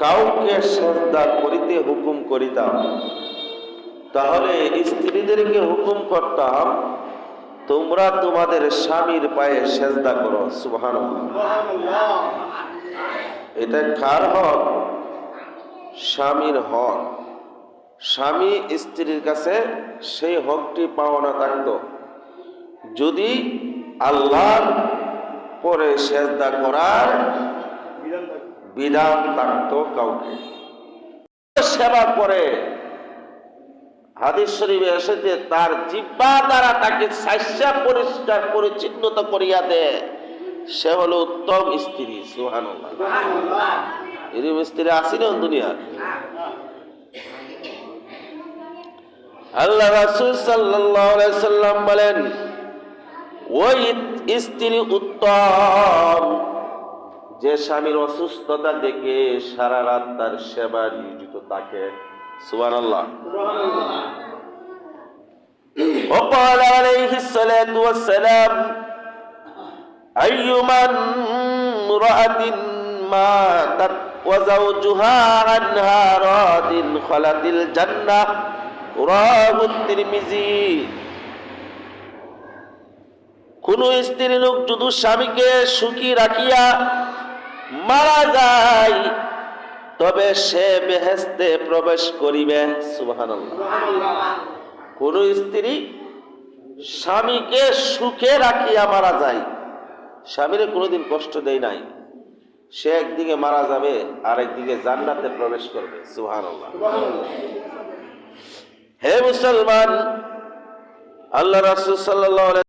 কাউকে সেজদা করিতে হুকুম করিতাম, তাহলে স্ত্রীদেরকে হুকুম করতাম তোমরা তোমাদের স্বামীর পায়ে সেজদা করো। সুবহানাল্লাহ। এটা কার হক? স্বামীর হক। স্বামী স্ত্রীর কাছে সেই হকটি পাওনা থাকতো যদি আল্লাহর পরে সেজদা করার বিধান থাকতো। কাউকে সেবা করে, হাদিস শরীফে এসেছে, তার জিহ্বা দ্বারা তাকে সাইসা পরিষ্কার পরিচ্ছন্নতা করিয়া দেয়, সে হলো উত্তম স্ত্রী। সুবহানাল্লাহ। এরকম স্ত্রী আছে না দুনিয়ার? আল্লাহ রাসূল সাল্লাল্লাহু আলাইহি সাল্লাম বলেন, ওই স্ত্রী উত্তম যে স্বামীর অসুস্থতা দেখে সারা রাত তার সেবা নিয়োজিত থাকে। সুবহানাল্লাহ। وقال عليه الصلاة والسلام أيما امرأة ماتت وزوجها عنها راض خلت الجنة رواه الترمذي। কোন স্ত্রী লোক যদি স্বামীকে সুখী রাখিয়া মারা যায় তবে সে বেহেশতে প্রবেশ করিবে। সুবহানাল্লাহ। কোন স্ত্রী স্বামীকে সুখে রাখিয়া মারা যায়, স্বামীরে কোনোদিন কষ্ট দেয় নাই, সে একদিকে মারা যাবে আর একদিকে জান্নাতে প্রবেশ করবে। সুবহানাল্লাহ। হে মুসলমান, আল্লাহ রাসূল সাল্লাল্লাহু আলাইহি